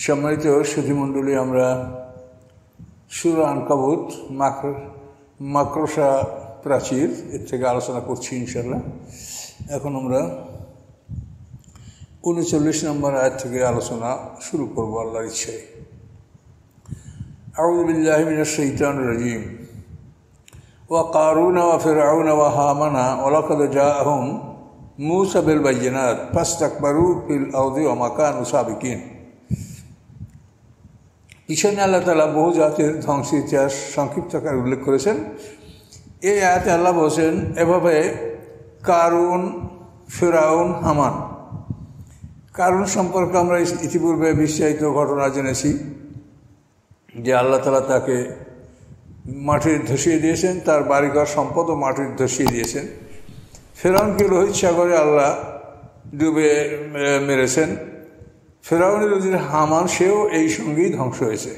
সম্মানিত সুধীমণ্ডলী, আমরা সূরা আনকাবুত মাকড়সা প্রাচীর এর থেকে আলোচনা করছি ইনশাআল্লাহ। এখন আমরা 39 নম্বর আয়াত থেকে আলোচনা শুরু করব আল্লাহর ইচ্ছায়। আউযু বিল্লাহি মিনাশ শাইতানির রাজীম। ওয়া কারুনা ওয়া ফিরআউনা ওয়া হামানা ওয়া লাকাদ জাআহুম মূসা বিল বায়িনাত ফাস্তাকবারু ফিল আরদি ওয়া মা কানু সাবিকিন। পিছনে আল্লাহ তাআলা বহু জাতির ধ্বংসের ইতিহাস সংক্ষিপ্ত আকারে উল্লেখ করেছেন। এই আয়াতে আল্লাহ বলছেন এভাবে কারুন, ফিরআউন, হামান। কারুন সম্পর্কে আমরা ইতিপূর্বে বিস্তারিত ঘটনা জেনেছি যে আল্লাহ তাআলা তাকে মাটির ধসিয়ে দিয়েছেন, তার বাড়িঘর সম্পদও মাটির ধসিয়ে দিয়েছেন। ফিরআউনকে লোহিত সাগরে আল্লাহ ডুবে মেরেছেন। ফিরআউনের উজির হামান, সেও এই সঙ্গেই ধ্বংস হয়েছে।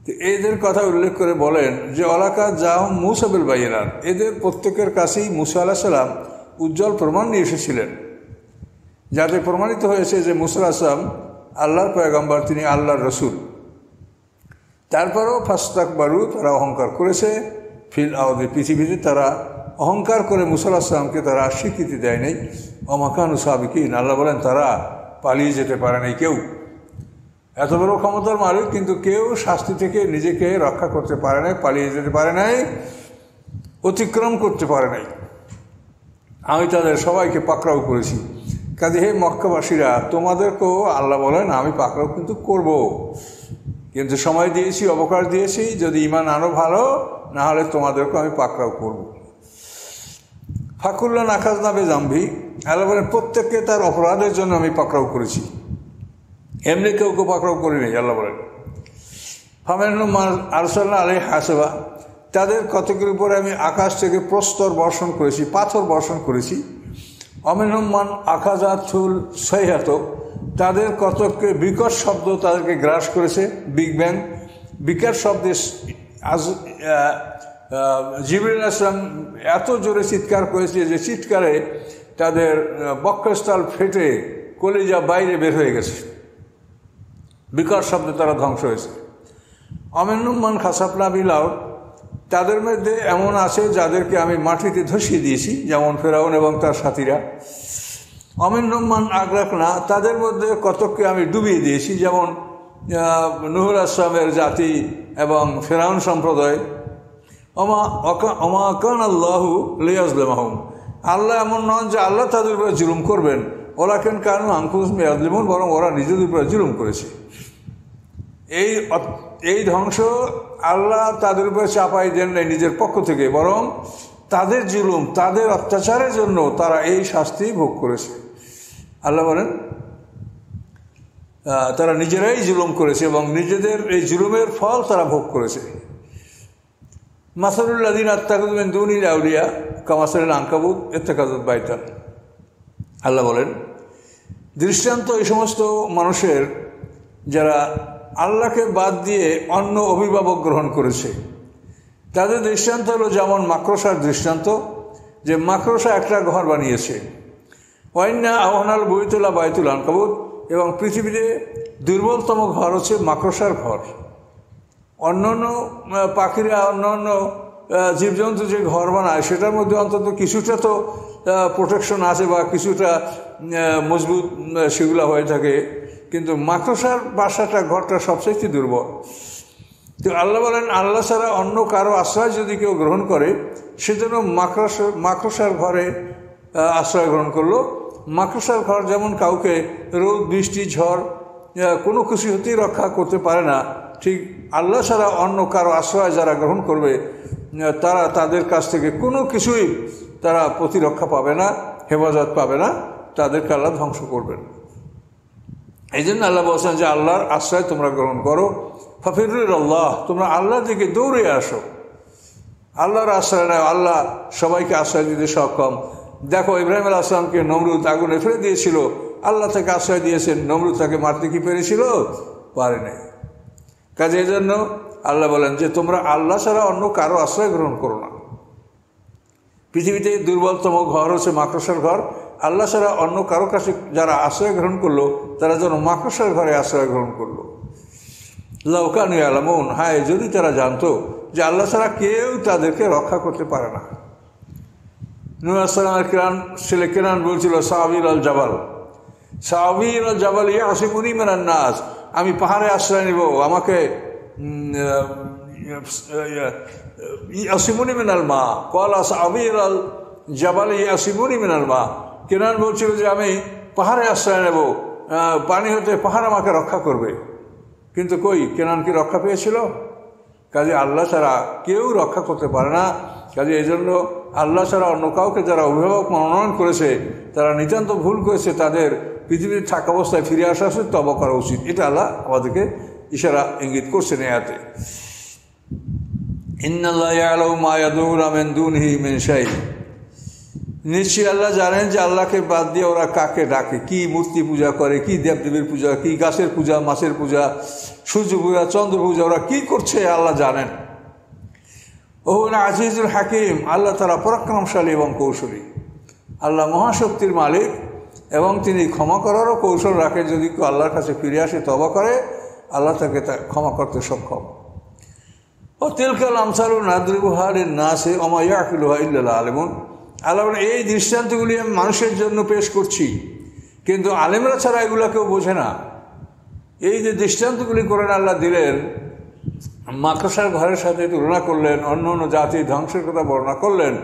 তো এদের কথা উল্লেখ করে বলেন যে ওয়ালাকাদ জাআহুম মূসা বিল বায়িনাত, এদের প্রত্যেকের কাছেই মূসা আলাইহিস সালাম উজ্জ্বল প্রমাণ নিয়ে এসেছিলেন, যাতে প্রমাণিত হয়েছে যে মূসা আলাইহিস সালাম আল্লাহর পয়গম্বর, তিনি আল্লাহর রসুল। তারপরেও ফাস্তাকবারু, তারা অহংকার করেছে, ফিল আরদি, পৃথিবীতে তারা অহংকার করে মূসা আলাইহিস সালামকে তারা স্বীকৃতি দেয় নাই। ওয়া মা কানু সাবিকিন, আল্লাহ বলেন তারা পালিয়ে যেতে পারে নাই। কেউ এত বড় ক্ষমতার মালিক, কিন্তু কেউ শাস্তি থেকে নিজেকে রক্ষা করতে পারে নাই, পালিয়ে যেতে পারে নাই, অতিক্রম করতে পারে নাই। আমি তাদের সবাইকে পাকড়াও করেছি। কাজে হে মক্কাবাসীরা, তোমাদেরকেও আল্লাহ বলেন আমি পাকড়াও কিন্তু করব, কিন্তু সময় দিয়েছি, অবকাশ দিয়েছি, যদি ঈমান আনো ভালো, না হলে তোমাদেরকেও আমি পাকড়াও করব। ফাকুল্লান আখাযনা বিযামবি, আল্লাহ বলেন প্রত্যেককে তার অপরাধের জন্য আমি পাকড়াও করেছি, এমনি কেউ পাকড়াও করিনি। আল্লাহ বলেন ফামিনহুম মান আরসালনা আলাইহি হাসিবা, তাদের কতকের উপরে আমি আকাশ থেকে প্রস্তর বর্ষণ করেছি, পাথর বর্ষণ করেছি। অমিনহুম মান আখাযাতুল সাইহাত, তাদের কতককে বিকট শব্দ তাদেরকে গ্রাস করেছে, বিগ ব্যাং। বিকট শব্দে জিবরিল আলাইহিস সালাম এত জোরে চিৎকার করেছে যে চিৎকারে তাদের বক্ষস্থল ফেটে কলিজা বাইরে বের হয়ে গেছে, বিকট শব্দে তারা ধ্বংস হয়েছে। অমিনহুম মান খাসাফনা বিল আরদ, তাদের মধ্যে এমন আছে যাদেরকে আমি মাটিতে ধসিয়ে দিয়েছি, যেমন ফিরআউন এবং তার সাথীরা। অমিনহুম মান আগরাকনা, তাদের মধ্যে কতককে আমি ডুবিয়ে দিয়েছি, যেমন নূহ আলাইহিস সালামের জাতি এবং ফিরআউন সম্প্রদায়। ওমা কানা আল্লাহু লিয়াজলিমাহুম, আল্লাহ এমন নন যে আল্লাহ তাদের উপরে জুলুম করবেন। ওয়ালাকিন কানু আনফুসাহুম ইয়াজলিমুন, বরং ওরা নিজেদের উপরে জুলুম করেছে। এই ধ্বংস আল্লাহ তাদের উপরে চাপাই দেন নাই নিজের পক্ষ থেকে, বরং তাদের জুলুম, তাদের অত্যাচারের জন্য তারা এই শাস্তি ভোগ করেছে। আল্লাহ বলেন তারা নিজেরাই জুলুম করেছে এবং নিজেদের এই জুলুমের ফল তারা ভোগ করেছে। মাসালুল্লাযিনা ইত্তাখাযু মিন দুনিল আউলিয়া কামাসালিল আনকাবুত ইত্তাখাযাত বাইতান। আল্লাহ বলেন দৃষ্টান্ত এই সমস্ত মানুষের যারা আল্লাহকে বাদ দিয়ে অন্য অভিভাবক গ্রহণ করেছে, তাদের দৃষ্টান্ত হলো যেমন মাকড়সার দৃষ্টান্ত, যে মাকড়সা একটা ঘর বানিয়েছে। ওয়াইন্না আওহানাল বুয়ুতুল্লা বাইতুল আনকাবুত, এবং পৃথিবীতে দুর্বলতম ঘর হচ্ছে মাকড়সার ঘর। অন্যান্য পাখিরা, অন্যান্য জীবজন্তু যে ঘর বানায় সেটার মধ্যে অন্তত কিছুটা তো প্রোটেকশন আছে বা কিছুটা মজবুত সেগুলো হয়ে থাকে, কিন্তু মাকড়সার বাসাটা, ঘরটা সবচেয়ে দুর্বল। তো আল্লাহ বলেন আল্লাহ ছাড়া অন্য কারো আশ্রয় যদি কেউ গ্রহণ করে, সেজন্য মাকড়সার ঘরে আশ্রয় গ্রহণ করলো। মাকড়সার ঘর যেমন কাউকে রোদ, বৃষ্টি, ঝড় কোনো কিছু হতেই রক্ষা করতে পারে না, ঠিক আল্লাহ ছাড়া অন্য কারো আশ্রয় যারা গ্রহণ করবে, তারা তাদের কাছ থেকে কোনো কিছুই তারা প্রতিরক্ষা পাবে না, হেফাজত পাবে না, তাদেরকে আল্লাহ ধ্বংস করবেন। এই জন্য আল্লাহ বলছেন যে আল্লাহর আশ্রয় তোমরা গ্রহণ করো। ফাফিরু ইলাল্লাহ, তোমরা আল্লাহর দিকে দৌড়ে আসো, আল্লাহর আশ্রয় নেয়। আল্লাহ সবাইকে আশ্রয় দিতে সক্ষম। দেখো ইব্রাহিম আলাইহিস সালামকে নমরুদ আগুনে ফেলে দিয়েছিল, আল্লাহ তাকে আশ্রয় দিয়েছেন। নমরুদ তাকে মারতে কি পেরেছিল? পারে নাই। কাজে এই জন্য আল্লাহ বলেন যে তোমরা আল্লাহ ছাড়া অন্য কারো আশ্রয় গ্রহণ করো না। পৃথিবীতে দুর্বলতম ঘর হচ্ছে মাকড়সার ঘর, আল্লাহ ছাড়া অন্য কারো কাছে যারা আশ্রয় গ্রহণ করলো তারা যেন মাকড়সার ঘরে আশ্রয় গ্রহণ করলো। লাউ কানু ইয়ালামুন, হায় যদি তারা জানতো যে আল্লাহ ছাড়া কেউ তাদেরকে রক্ষা করতে পারে না। নূহ আলাইহিস সালামের ছেলে কেনান বলছিল সাবির আল জাবাল, সাবির আল জাবাল ইয়াসিমুনি মিনান নাস, আমি পাহাড়ে আশ্রয় নেব, আমাকে ইয়াসিমুনি মিনাল মা। ক্বালা সাবির আল জাবাল ইয়াসিমুনি মিনাল মা। কেনান বলছিল যে আমি পাহাড়ে আশ্রয় নেব, পানি হতে পাহাড় আমাকে রক্ষা করবে। কিন্তু কই, কেনান কি রক্ষা পেয়েছিল? কাজে আল্লাহ ছাড়া কেউ রক্ষা করতে পারে না। কাজে এই জন্য আল্লাহ ছাড়া অন্য কাউকে যারা অভিভাবক মনোনয়ন করেছে তারা নিতান্ত ভুল করেছে। তাদের পৃথিবীর থাকা অবস্থায় ফিরে আসা উচিত, তওবা করা উচিত। এটা আল্লাহ আমাদেরকে ইশারা ইঙ্গিত করছেন আয়াতে। ইন্নাল্লাহা ইয়ালামু মা ইয়াদউনা মিন দুনিহি মিন শাই, নিশ্চয়ই আল্লাহ জানেন যে আল্লাহকে বাদ দিয়ে ওরা কাকে ডাকে, কি মূর্তি পূজা করে, কি দেবদেবীর পূজা, কি গাছের পূজা, মাছের পূজা, সূর্য পূজা, চন্দ্র পূজা, ওরা কি করছে আল্লাহ জানেন। ওহুয়া আজিজুল হাকিম, আল্লাহ তাআলা পরাক্রমশালী এবং কৌশলী। আল্লাহ মহাশক্তির মালিক এবং তিনি ক্ষমা করারও কৌশল রাখেন। যদি কেউ আল্লাহর কাছে ফিরে আসে, তওবা করে, আল্লাহ তাকে ক্ষমা করতে সক্ষম। ও তিলকাল আমসালু নাদরিবুহা লিন-নাসি ওয়া মা ইয়াকিলুহা ইল্লাল আলিমুন, আল্লাহ বলেন এই দৃষ্টান্তগুলি আমি মানুষের জন্য পেশ করছি, কিন্তু আলেমরা ছাড়া এগুলো কেউ বোঝে না। এই যে দৃষ্টান্তগুলি করেন আল্লাহ দিলেন, মাকড়সার ঘরের সাথে তুলনা করলেন, অন্য অন্য জাতির ধ্বংসের কথা বর্ণনা করলেন।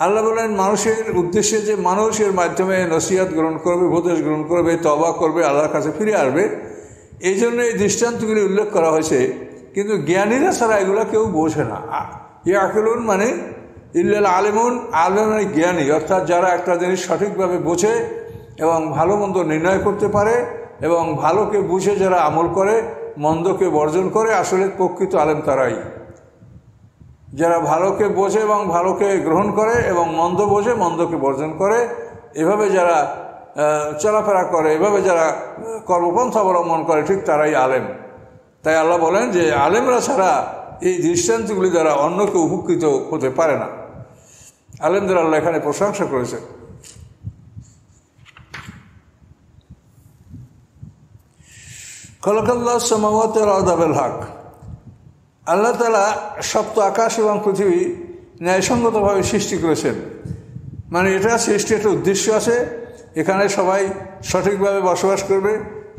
আল্লাহ বলেন মানুষের উদ্দেশ্যে যে মানুষের মাধ্যমে নসিহত গ্রহণ করবে, উপদেশ গ্রহণ করবে, তওবা করবে, আল্লাহর কাছে ফিরে আসবে, এই জন্য এই দৃষ্টান্তগুলি উল্লেখ করা হয়েছে। কিন্তু জ্ঞানীরা ছাড়া এগুলো কেউ বোঝে না। ইয়াকিলুন মানে ইল্লাল আলিমুন, আলেম মানে জ্ঞানী, অর্থাৎ যারা একটা জিনিস সঠিকভাবে বোঝে এবং ভালো মন্দ নির্ণয় করতে পারে এবং ভালোকে বুঝে যারা আমল করে, মন্দকে বর্জন করে, আসলে প্রকৃত আলেম তারাই। যারা ভালোকে বোঝে এবং ভালোকে গ্রহণ করে এবং মন্দ বোঝে, মন্দকে বর্জন করে, এভাবে যারা চলাফেরা করে, এভাবে যারা কর্মপন্থা অবলম্বন করে, ঠিক তারাই আলেম। তাই আল্লাহ বলেন যে আলেমরা ছাড়া এই দৃষ্টান্তগুলি দ্বারা অন্য কেউ উপকৃত হতে পারে না। আলেমদের আল্লাহ এখানে প্রশংসা করেছেন। খালাকাল্লাহু সামাওয়াতি ওয়াল আরদা বিল হক, আল্লাহ তাআলা সপ্ত আকাশ এবং পৃথিবী ন্যায়সঙ্গতভাবে সৃষ্টি করেছেন। মানে এটা সৃষ্টির একটা উদ্দেশ্য আছে, এখানে সবাই সঠিকভাবে বসবাস করবে,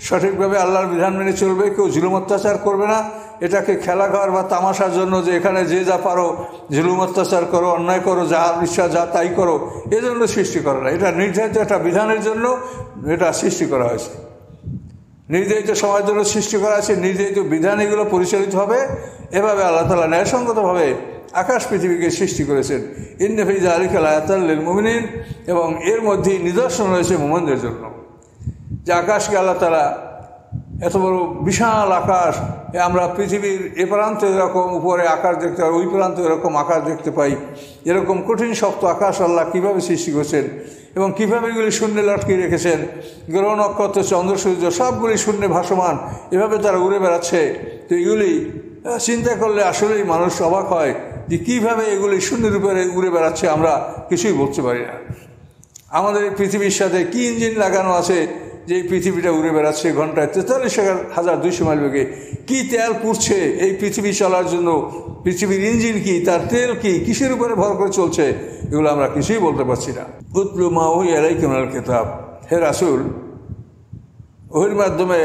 সঠিকভাবে আল্লাহর বিধান মেনে চলবে, কেউ জুলুম অত্যাচার করবে না। এটাকে খেলাঘর বা তামাশার জন্য যে এখানে যে যা পারো জুলুম অত্যাচার করো, অন্যায় করো, যা ইচ্ছা যা তাই করো, এজন্য সৃষ্টি করে না। এটা নির্ধারিত একটা বিধানের জন্য এটা সৃষ্টি করা হয়েছে, নির্ধারিত সময়ের জন্য সৃষ্টি করা আছে, নির্ধারিত বিধান এগুলো পরিচালিত হবে। এভাবে আল্লাহ তাআলা ন্যায়সঙ্গতভাবে আকাশ পৃথিবীকে সৃষ্টি করেছেন। ইন্না ফি যালিকা লাআয়াতাল লিল মুমিনিন, এবং এর মধ্যে নিদর্শন রয়েছে মুমিনদের জন্য। যে আকাশকে আল্লাহ তাআলা এত বড় বিশাল আকাশ, আমরা পৃথিবীর এ প্রান্তে এরকম উপরে আকাশ দেখতে পাই, ওই প্রান্তে এরকম আকাশ দেখতে পাই, এরকম কঠিন শক্ত আকাশ আল্লাহ কীভাবে সৃষ্টি করেছেন এবং কীভাবে এগুলি শূন্যে লটকিয়ে রেখেছেন। গ্রহ নক্ষত্র চন্দ্র সূর্য সবগুলি শূন্যে ভাসমান, এভাবে তারা উড়ে বেড়াচ্ছে। তো এগুলি চিন্তা করলে আসলেই মানুষ অবাক হয় যে কীভাবে এগুলি শূন্যের উপরে উড়ে বেড়াচ্ছে, আমরা কিছুই বলতে পারি না। আমাদের এই পৃথিবীর সাথে কী ইঞ্জিন লাগানো আছে যে এই পৃথিবীটা উড়ে বেড়াচ্ছে ঘন্টায় 43,200 মাইল বেগে? কী তেল পুড়ছে এই পৃথিবী চলার জন্য? পৃথিবীর ইঞ্জিন কি, তার তেল কি, কিসের উপরে ভর করে চলছে, এগুলো আমরা কিছুই বলতে পারছি না। উতলু মা উহিয়া ইলাইকা মিনাল কিতাব, হে রাসূল, ওহির মাধ্যমে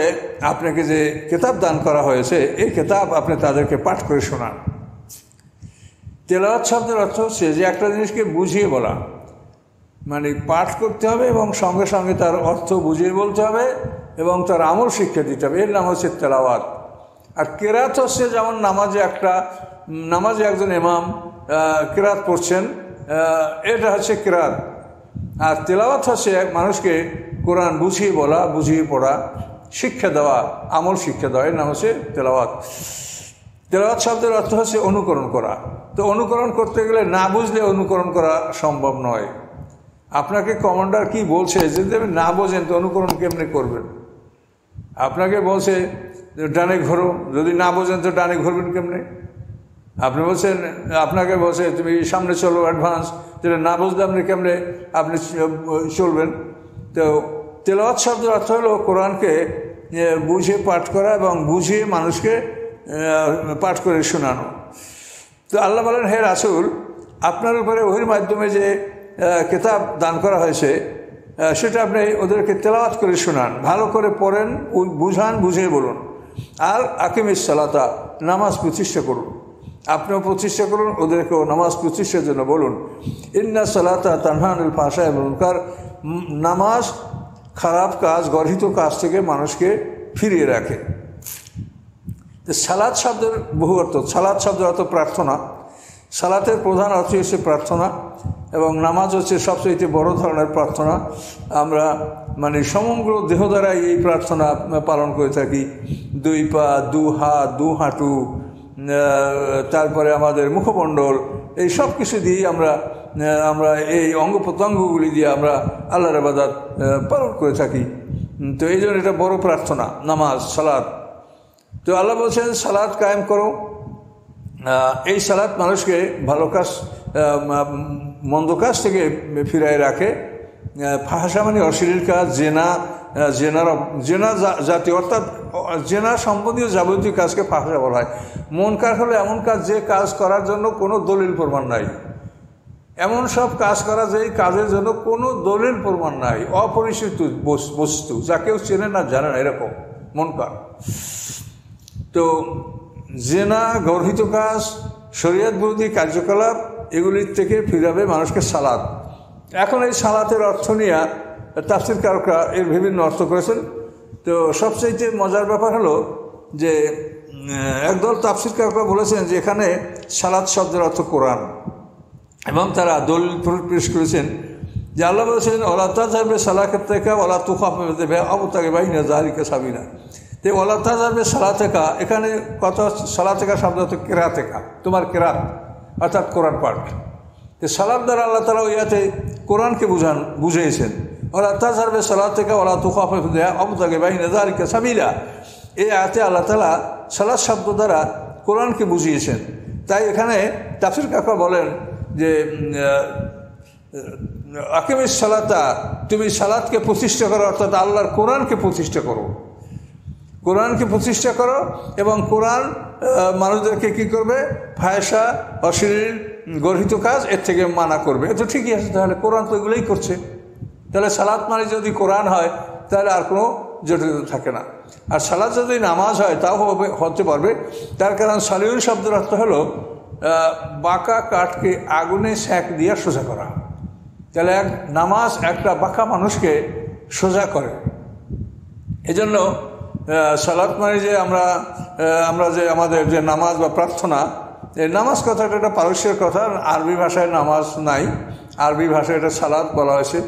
আপনাকে যে কিতাব দান করা হয়েছে, এই কিতাব আপনি তাদেরকে পাঠ করে শোনান। তেলাওয়াত শব্দের অর্থ হচ্ছে যে একটা জিনিসকে বুঝিয়ে বলা, মানে পাঠ করতে হবে এবং সঙ্গে সঙ্গে তার অর্থ বুঝিয়ে বলতে হবে এবং তার আমল শিক্ষা দিতে হবে, এর নাম হচ্ছে তেলাওয়াত। আর কেরাত হচ্ছে যেমন নামাজে একজন ইমাম কেরাত পড়ছেন, এটা হচ্ছে কেরাত। আর তেলাওয়াত হচ্ছে মানুষকে কোরআন বুঝিয়ে বলা, বুঝিয়ে পড়া, শিক্ষা দেওয়া, আমল শিক্ষা দেওয়া, এর নাম হচ্ছে তেলাওয়াত। তেলাওয়াত শব্দের অর্থ হচ্ছে অনুকরণ করা। তো অনুকরণ করতে গেলে না বুঝলে অনুকরণ করা সম্ভব নয়। আপনাকে কমান্ডার কি বলছে, যদি আপনি না বোঝেন তো অনুকরণ কেমনি করবেন? আপনাকে বলছে ডানে ঘোরো, যদি না বোঝেন তো ডানে ঘুরবেন কেমনে? আপনি বলছেন, আপনাকে বলছে তুমি সামনে চলো অ্যাডভান্স, যেটা না বুঝলে আপনি কেমনে আপনি চলবেন। তো তেলাওয়াত শব্দের অর্থ হলো কোরআনকে বুঝে পাঠ করা এবং বুঝিয়ে মানুষকে পাঠ করে শোনানো। তো আল্লাহ বলেন, হে রাসূল, আপনার উপরে ওহির মাধ্যমে যে কিতাব দান করা হয়েছে সেটা আপনি ওদেরকে তেলাওয়াত করে শোনান, ভালো করে পড়েন, বুঝান, বুঝিয়ে বলুন। আর আকিমিস সালাতা, নামাজ প্রতিষ্ঠা করুন। আপনিও প্রতিষ্ঠা করুন, ওদেরকেও নামাজ প্রতিষ্ঠার জন্য বলুন। ইন্না সালাতা তানহা আনিল ফাহশাই ওয়াল মুনকার, নামাজ খারাপ কাজ, গর্হিত কাজ থেকে মানুষকে ফিরিয়ে রাখে। সালাত শব্দের বহু অর্থ। সালাত শব্দের অর্থ প্রার্থনা। সালাতের প্রধান অর্থ হচ্ছে প্রার্থনা, এবং নামাজ হচ্ছে সবচেয়ে বড় ধরনের প্রার্থনা। আমরা সমগ্র দেহ দ্বারা এই প্রার্থনা পালন করে থাকি। দুই পা, দু হাত, দু হাঁটু, তারপরে আমাদের মুখমণ্ডল, এই সব কিছু দিয়ে আমরা এই অঙ্গ প্রত্যঙ্গগুলি দিয়ে আমরা আল্লাহর ইবাদত পালন করে থাকি। তো এই জন্য এটা বড় প্রার্থনা, নামাজ, সালাত। তো আল্লাহ বলছেন সালাত কায়েম করো। এই সালাত মানুষকে ভালো কাজ, মন্দ কাজ থেকে ফিরায় রাখে। ফাহশা মানে অশ্লীল কাজ, জেনা জাতীয়, অর্থাৎ জেনা সম্বন্ধীয় যাবতীয় কাজকে ফাহশা বলা হয়। মুনকার হলো এমন কাজ যে কাজ করার জন্য কোনো দলিল প্রমাণ নাই, এমন সব কাজ করা যে কাজের জন্য কোনো দলিল প্রমাণ নাই, অপরিচিত বস্তু, যা কেউ চেনে না, জানে না, এরকম মুনকার। তো জেনা, গর্হিত কাজ, শরীয়ত বিরোধী কার্যকলাপ, এগুলির থেকে ফিরাবে মানুষকে সালাত। এখন এই সালাতের অর্থ নিয়ে তাফসীরকাররা এর বিভিন্ন অর্থ করেছেন। তো সবচেয়ে মজার ব্যাপার হলো যে একদল তাফসীরকাররা বলেছেন যে এখানে সালাত শব্দের অর্থ কোরআন, এবং তারা দলিল পেশ করেছেন যে আল্লাহ বলেছেন ওয়ালা তাযহাবে সালাতাকা ওয়ালা তুখাফিফ বিহা আবতাগি বাইনা যালিকা সাবিলা। তো ওয়ালা তাযহাবে সালাতাকা, এখানে কথা সালাতাকা শব্দ অর্থ কিরাতেকা, তোমার কিরাত অর্থাৎ কোরআন পাঠ। তো সালাত দ্বারা আল্লাহ তাআলা ইয়াতে কোরআনকে বুঝিয়েছেন। ওয়ালা তাযহাবে সালাতাকা ওয়ালা তুখাফিফ বিহা আবতাগি বাইনা যালিকা সাবিলা, এই আয়াতে আল্লাহ তাআলা সালাত শব্দ দ্বারা কোরআনকে বুঝিয়েছেন। তাই এখানে তাফসীরকাররা বলেন যে আকিমিস সালাতা, তুমি সালাতকে প্রতিষ্ঠা করো, অর্থাৎ আল্লাহর কোরআনকে প্রতিষ্ঠা করো, কোরআনকে প্রতিষ্ঠা করো। এবং কোরআন মানুষদেরকে কী করবে? ফাহশা, অশ্লীল, গর্হিত কাজ এর থেকে মানা করবে। এ তো ঠিকই আছে, তাহলে কোরআন তো এগুলোই করছে। তাহলে সালাত মানে যদি কোরআন হয় তাহলে আর কোনো জটিলতা থাকে না। আর সালাত যদি নামাজ হয় তাও হতে পারবে। তার কারণ সালিউল শব্দের অর্থ হলো বাঁকা কাঠকে আগুনে সেঁক দিয়ে সোজা করা। তাহলে নামাজ একটা বাঁকা মানুষকে সোজা করে। এজন্য সালাত মানে যে আমরা যে আমাদের যে নামাজ বা প্রার্থনা, এই নামাজ কথাটা একটা পারস্যের কথা, আরবি ভাষায় নামাজ নাই, আরবি ভাষায় এটা সালাত বলা হয়েছে,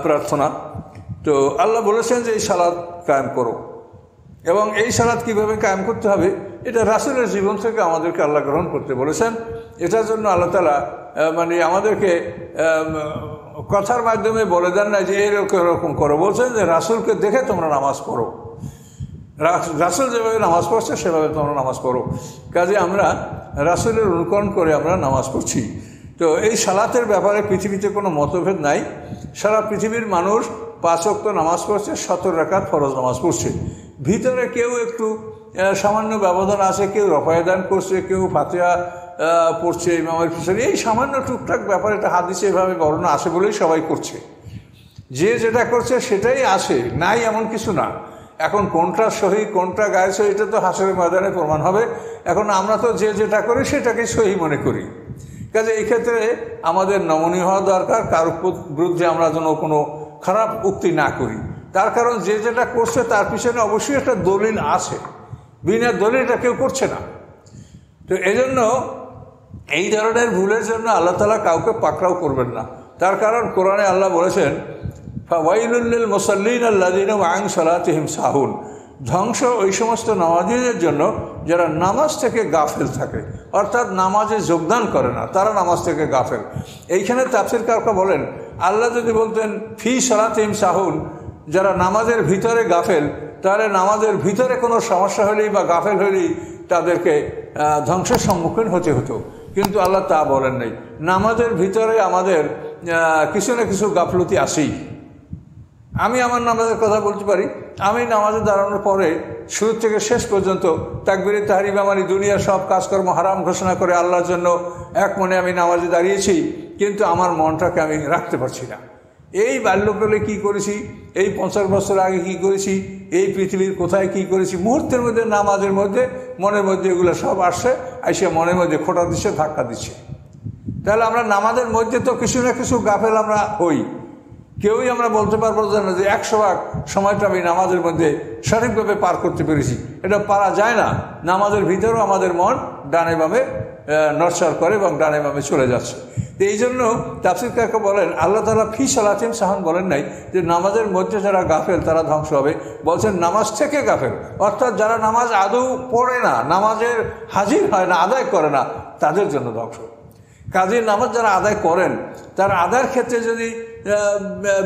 প্রার্থনা। তো আল্লাহ বলেছেন যে এই সালাত কায়েম করো, এবং এই সালাত কীভাবে কায়েম করতে হবে এটা রাসূলের জীবন থেকে আমাদেরকে আল্লাহ গ্রহণ করতে বলেছেন। এটার জন্য আল্লাহ তাআলা আমাদেরকে কথার মাধ্যমে বলে দেন না যে এরকম করো, বলছেন যে রাসূলকে দেখে তোমরা নামাজ পড়ো, রাসূল যেভাবে নামাজ পড়ছে সেভাবে তোমরা নামাজ পড়ো। কাজে আমরা রাসূলের অনুকরণ করে আমরা নামাজ পড়ছি। তো এই সালাতের ব্যাপারে পৃথিবীতে কোনো মতভেদ নাই। সারা পৃথিবীর মানুষ 5 ওয়াক্ত নামাজ পড়ছে, 17 রাকাত ফরজ নামাজ পড়ছে। ভিতরে কেউ একটু সামান্য ব্যবধান আছে, কেউ রফায়দান করছে, কেউ ফাতিহা পড়ছে ইমামের পিছনে, এই সামান্য টুকটাক ব্যাপার। এটা হাদিসে এভাবে বর্ণনা আছে বলেই সবাই করছে, যে যেটা করছে সেটাই আছে, নাই এমন কিছু না। এখন কোনটা সহি কোনটা গায়ে সহি এটা তো হাসরের ময়দানে প্রমাণ হবে। এখন আমরা তো যে যেটা করি সেটাকে সহি মনে করি। কাজে এই ক্ষেত্রে আমাদের নমনীয় হওয়া দরকার, কার বিরুদ্ধে আমরা যেন কোনো খারাপ উক্তি না করি। তার কারণ যে যেটা করছে তার পিছনে অবশ্যই একটা দলিল আছে, বিনা দলিল এটা কেউ করছে না। তো এই জন্য এই ধরনের ভুলের জন্য আল্লাহ তাআলা কাউকে পাকড়াও করবেন না। তার কারণ কোরআনে আল্লাহ বলেছেন ফাওয়াইলুল লিল মুসাল্লিন আল্লাযীনা আন সালাতিহিম সাহুন, ধ্বংস ওই সমস্ত নামাজীদের জন্য যারা নামাজ থেকে গাফেল থাকে, অর্থাৎ নামাজে যোগদান করে না, তারা নামাজ থেকে গাফেল। এইখানে তাফসীরকাররা বলেন আল্লাহ যদি বলতেন ফি সালাতিহিম সাহুন, যারা নামাজের ভিতরে গাফেল, তাহলে নামাজের ভিতরে কোনো সমস্যা হলেই বা গাফেল হলেই তাদেরকে ধ্বংসের সম্মুখীন হতে হতো, কিন্তু আল্লাহ তা বলেন নাই। নামাজের ভিতরে আমাদের কিছু না কিছু গাফলতি আসেই। আমি আমার নামাজের কথা বলতে পারি। আমি নামাজে দাঁড়ানোর পরে শুরু থেকে শেষ পর্যন্ত তাকবীরে তাহরিম আমার দুনিয়ার সব কাজকর্ম হারাম ঘোষণা করে আল্লাহর জন্য এক মনে আমি নামাজে দাঁড়িয়েছি, কিন্তু আমার মনটাকে আমি রাখতে পারছি না। এই বাল্যকালে কি করেছি, এই 50 বছর আগে কি করেছি, এই পৃথিবীর কোথায় কি করেছি, মুহূর্তের মধ্যে নামাজের মধ্যে মনের মধ্যে এগুলো সব আসছে, এসে মনের মধ্যে খোঁটা দিচ্ছে, ধাক্কা দিচ্ছে। তাহলে আমরা নামাজের মধ্যে তো কিছু না কিছু গাফেল আমরা হই। কেউই আমরা বলতে পারবো না যে 100% সময়টা আমি নামাজের মধ্যে সঠিকভাবে পার করতে পেরেছি, এটা পারা যায় না। নামাজের ভিতরেও আমাদের মন ডানে বামে নড়চড় করে এবং ডানে বামে চলে যাচ্ছে। তো এই জন্য তাফসীর কাকা বলেন, আল্লাহ তাআলা ফি সালাতিহিম সাহুন বলেন নাই যে নামাজের মধ্যে যারা গাফেল তারা ধ্বংস হবে, বলছেন নামাজ থেকে গাফেল, অর্থাৎ যারা নামাজ আদৌ পড়ে না, নামাজের হাজির হয় না, আদায় করে না, তাদের জন্য ধ্বংস। কাজেই নামাজ যারা আদায় করেন, তার আদায়ের ক্ষেত্রে যদি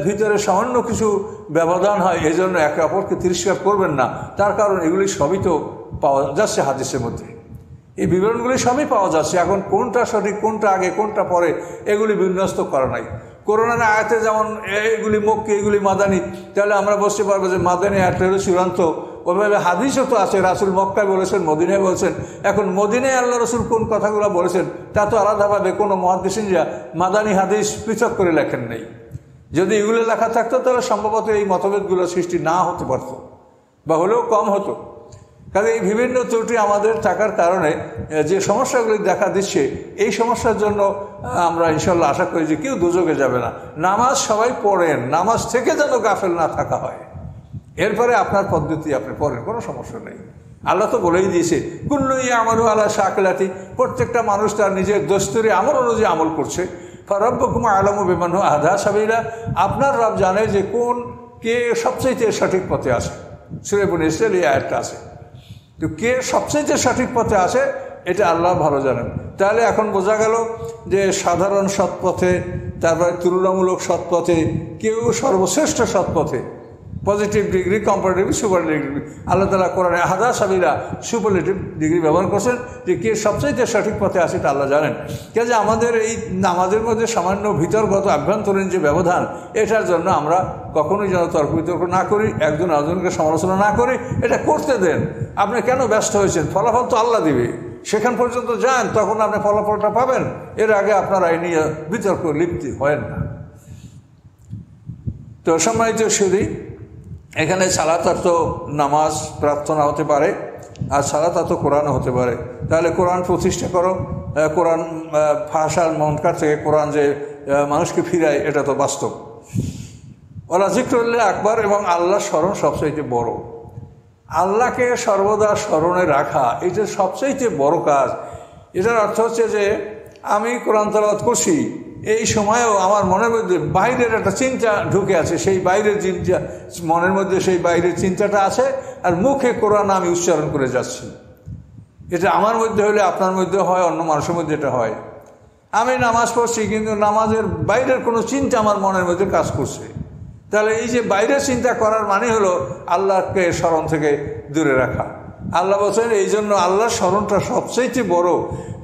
ভিতরে সামান্য কিছু ব্যবধান হয়, এই জন্য একে অপরকে তিরস্কার করবেন না। তার কারণ এগুলি সবই তো পাওয়া যাচ্ছে হাদিসের মধ্যে, এই বিবরণগুলি সবই পাওয়া যাচ্ছে। এখন কোনটা সঠিক, কোনটা আগে, কোনটা পরে, এগুলি বিন্যস্ত করা নাই। কোরআনের আয়াতে যেমন এগুলি মক্কি, এগুলি মাদানী, তাহলে আমরা বুঝতে পারবো যে মাদানী আয়াতটা হলো চূড়ান্ত। ওইভাবে হাদিসও তো আছে, রাসূল মক্কায় বলেছেন, মদিনায় বলছেন। এখন মদিনায় আল্লাহ রসুল কোন কথাগুলো বলেছেন তা তো আলাদাভাবে কোনো মুহাদ্দিসিনরা মাদানী হাদিস পৃথক করে লেখেন নেই। যদি এগুলো লেখা থাকতো তাহলে সম্ভবত এই মতভেদগুলো সৃষ্টি না হতে পারত, বা হলেও কম হতো। কারণ এই বিভিন্ন ত্রুটি আমাদের থাকার কারণে যে সমস্যাগুলি দেখা দিচ্ছে, এই সমস্যার জন্য আমরা ইনশাল্লাহ আশা করি যে কেউ দুযোগে যাবে না। নামাজ সবাই পড়েন, নামাজ থেকে যেন গাফেল না থাকা হয়। এরপরে আপনার পদ্ধতি আপনি পড়েন, কোনো সমস্যা নেই। আল্লাহ তো বলেই দিয়েছে, কুল্লু ইয়ামালু আলা শাকিলাতি, প্রত্যেকটা মানুষ তার নিজের দস্তুরে আমল অনুযায়ী আমল করছে। ফারাব্বুকুম আ'লামু বিমান হুয়া আহদা সাবিলা, আপনার রব জানে যে কে সবচেয়ে সঠিক পথে আছে। সূরা বনী ইসরাঈল এই আয়াতটা আছে। তো কে সবচেয়ে সঠিক পথে আছে এটা আল্লাহ ভালো জানেন। তাহলে এখন বোঝা গেল যে সাধারণ সৎপথে, তারপরে তুলনামূলক সৎপথে, কেউ সর্বশ্রেষ্ঠ সৎপথে, positive degree, comparative, superlative degree, আল্লাহ তাআলা কোরআনে আহদা সাবিলা সুপারলেটিভ ডিগ্রি ব্যবহার করছেন, যে কে সবচেয়ে সঠিক পথে আছে এটা আল্লাহ জানেন। কাজে আমাদের এই নামাজের মধ্যে সামান্য ভিতরগত আভ্যন্তরীণ যে ব্যবধান, এটার জন্য আমরা কখনোই যেন তর্ক বিতর্ক না করি, একজন আরেকজনকে সমালোচনা না করি। এটা করতে দেন। আপনি কেন ব্যস্ত হয়েছেন? ফলাফল তো আল্লাহ দিবে। সেখান পর্যন্ত যান, তখন আপনি ফলাফলটা পাবেন। এর আগে আপনারা এই নিয়ে বিতর্ক লিপ্তি হয় না। তো সম্মানিত সুধী, এখানে সালাত অর্থ নামাজ, প্রার্থনা হতে পারে, আর সালাত অর্থ কোরআনও হতে পারে। তাহলে কোরআন প্রতিষ্ঠা করো, কোরআন ফাহশাল মুনকার থেকে কোরআন যে মানুষকে ফিরায়, এটা তো বাস্তব। ওয়ালা যিকরুল্লাহ আকবার, এবং আল্লাহর স্মরণ সবচাইতে বড়। আল্লাহকে সর্বদা স্মরণে রাখা, এটা সবচাইতে বড় কাজ। এটার অর্থ হচ্ছে যে আমি কোরআন তেলাওয়াত করছি, এই সময়েও আমার মনের মধ্যে বাইরের একটা চিন্তা ঢুকে আছে, সেই বাইরের চিন্তা মনের মধ্যে, সেই বাইরের চিন্তাটা আছে, আর মুখে কোরআন আমি উচ্চারণ করে যাচ্ছি। এটা আমার মধ্যে হলে আপনার মধ্যে হয়, অন্য মানুষের মধ্যে এটা হয়। আমি নামাজ পড়ছি, কিন্তু নামাজের বাইরের কোনো চিন্তা আমার মনের মধ্যে কাজ করছে। তাহলে এই যে বাইরের চিন্তা করার মানে হলো আল্লাহকে স্মরণ থেকে দূরে রাখা। আল্লাহ বলছেন এই জন্য আল্লাহর স্মরণটা সবচেয়ে বড়,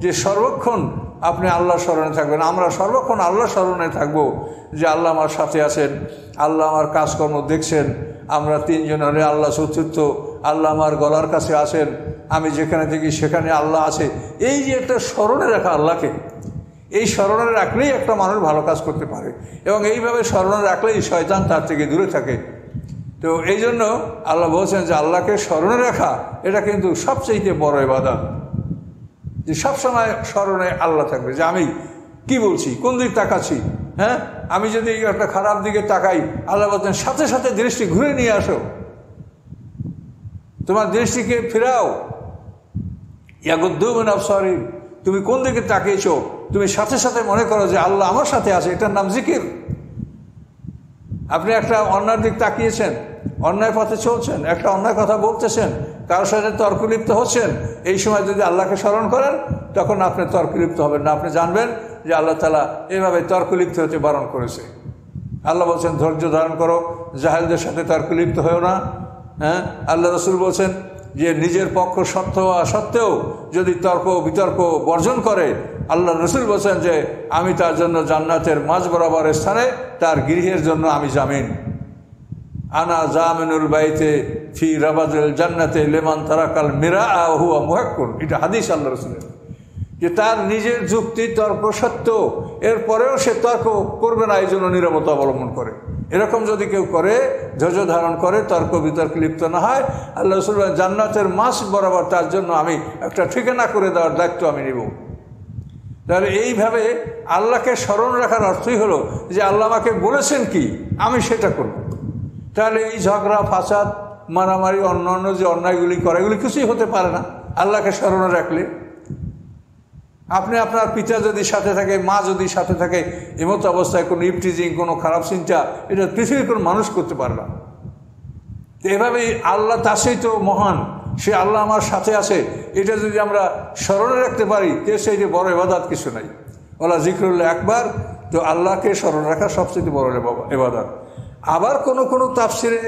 যে সর্বক্ষণ আপনি আল্লাহর স্মরণে থাকবেন। আমরা সর্বক্ষণ আল্লাহর স্মরণে থাকবো, যে আল্লাহ আমার সাথে আছেন, আল্লাহ আমার কাজকর্ম দেখছেন, আমরা তিনজন হলে আল্লাহ চতুর্থ, আল্লাহ আমার গলার কাছে আছেন, আমি যেখানে থাকি সেখানে আল্লাহ আছে। এই যে একটা স্মরণে রাখা আল্লাহকে, এই স্মরণে রাখলেই একটা মানুষ ভালো কাজ করতে পারে, এবং এইভাবে স্মরণে রাখলেই শয়তান তার থেকে দূরে থাকে। তো এই জন্য আল্লাহ বলছেন যে আল্লাহকে স্মরণে রাখা এটা কিন্তু সবচেয়ে বড় ইবাদত, যে সবসময় স্মরণে আল্লাহ থাকবে, যে আমি কি বলছি, কোন দিক তাকাচ্ছি। হ্যাঁ, আমি যদি একটা খারাপ দিকে তাকাই, আল্লাহ বলছেন সাথে সাথে দৃষ্টি ঘুরে নিয়ে আসো, তোমার দৃষ্টিকে ফিরাও। ইয়াগুদ্দু মিন আবসারিহিম, তুমি কোন দিকে তাকিয়েছো, তুমি সাথে সাথে মনে করো যে আল্লাহ আমার সাথে আছে। এটার নাম জিকির। আপনি একটা অন্যায়ের দিক তাকিয়েছেন, অন্যায় পথে চলছেন, একটা অন্যায় কথা বলতেছেন, কারোর সাথে তর্কলিপ্ত হচ্ছেন, এই সময় যদি আল্লাহকে স্মরণ করেন, তখন আপনি তর্কলিপ্ত হবেন না। আপনি জানবেন যে আল্লাহ তাআলা এভাবে তর্কলিপ্ত হতে বারণ করেছে। আল্লাহ বলছেন ধৈর্য ধারণ করো, জাহেলদের সাথে তর্কলিপ্ত হয়েও না। হ্যাঁ, আল্লাহ রসুল বলছেন যে নিজের পক্ষ সত্য হওয়া সত্ত্বেও যদি তর্ক বিতর্ক বর্জন করে, আল্লাহ রসুল বলছেন যে আমি তার জন্য জান্নাতের মাঝ বরাবর স্থানে তার গৃহের জন্য আমি জামিন। আনা জামিনুল বাইতে ফি রাবাদুল জান্নাতে লেমান তারাকাল মিরা হুয়া মুহাক্কুন। এটা হাদিস আল্লাহ রসুলের, যে তার নিজের যুক্তি তর্ক সত্য, এরপরেও সে তর্ক করবে না, এই জন্য নীরবতা অবলম্বন করে। এরকম যদি কেউ করে, ধৈর্য ধারণ করে, তর্ক বিতর্ক লিপ্ত না হয়, আল্লাহ রসুল জান্নাতের মাস বরাবর তার জন্য আমি একটা ঠিকানা করে দেওয়ার দায়িত্ব আমি নিব। তাহলে এইভাবে আল্লাহকে স্মরণ রাখার অর্থই হলো যে আল্লাহ আমাকে বলেছেন কি, আমি সেটা করব। তাহলে এই ঝগড়া ফাসাদ মারামারি অন্যান্য যে অন্যায়গুলি করে, এগুলি কিছুই হতে পারে না আল্লাহকে স্মরণে রাখলে। আপনি আপনার পিতা যদি সাথে থাকে, মা যদি সাথে থাকে, এমতো অবস্থায় কোনো ইফটিজিং, কোনো খারাপ চিন্তা, এটা পৃথিবীর কোনো মানুষ করতে পারে না। তো এভাবেই আল্লাহ তার সেই তো মহান, সে আল্লাহ আমার সাথে আছে, এটা যদি আমরা স্মরণে রাখতে পারি, তো সেই যে বড় ইবাদত কিছু নাই। ওলা জিক্রুল্লাহ একবার, তো আল্লাহকে স্মরণ রাখা সবচেয়ে বড় ইবাদত। আবার কোনো তাফসিরে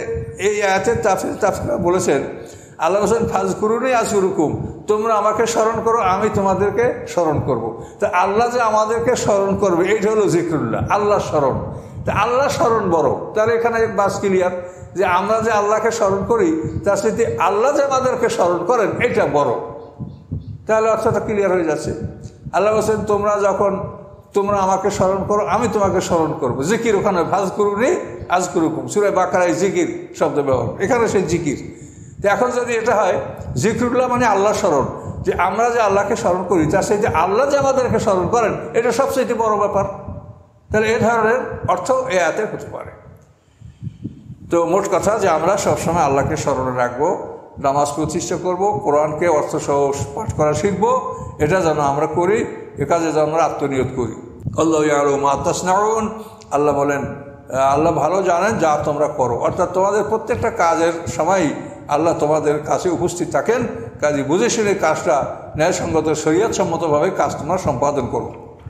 এই আয়াতের তাফসিরা বলেছেন, আল্লাহ হোসেন ফাজকুরুনি আজকুরুকুম, তোমরা আমাকে স্মরণ করো, আমি তোমাদেরকে স্মরণ করব। তা আল্লাহ যে আমাদেরকে স্মরণ করবে, এইটা হলো জিক্রুল্লাহ, আল্লাহ স্মরণ। তা আল্লাহ স্মরণ বড়। তাহলে এখানে বাস ক্লিয়ার যে আমরা যে আল্লাহকে স্মরণ করি, তার সাথে আল্লাহ যে আমাদেরকে স্মরণ করেন, এটা বড়। তাহলে অর্থটা ক্লিয়ার হয়ে যাচ্ছে। আল্লাহ হোসেন তোমরা আমাকে স্মরণ করো, আমি তোমাকে স্মরণ করবো। জিকির ওখানে ফাজকুরুনি আজকুরুকুম, সূরা বাকারায় জিকির শব্দ ব্যবহার, এখানে সেই জিকির। তো এখন যদি এটা হয় জিক্রুল্লাহ মানে আল্লাহ স্মরণ, যে আমরা যে আল্লাহকে স্মরণ করি, তার সাথে আল্লাহ যে আমাদেরকে স্মরণ করেন, এটা সবচেয়ে বড় ব্যাপার। তাহলে এই ধরনের অর্থ এ আয়াতে হতে পারে। তো মোট কথা যে আমরা সবসময় আল্লাহকে স্মরণে রাখবো, নামাজ প্রতিষ্ঠা করব, কোরআনকে অর্থসহ পাঠ করা শিখবো, এটা যেন আমরা করি, এ কাজে যেন আমরা আত্মনিয়ত করি। আল্লাহ ইয়ালামু মা তাসনাউন, আল্লাহ বলেন আল্লাহ ভালো জানেন যা তোমরা করো। অর্থাৎ তোমাদের প্রত্যেকটা কাজের সময় আল্লাহ তোমাদের কাছে উপস্থিত থাকেন। কাজে বুঝে শুনে কাজটা ন্যায়সঙ্গত শরীয়ত সম্মতভাবে কাজ তোমরা সম্পাদন করো।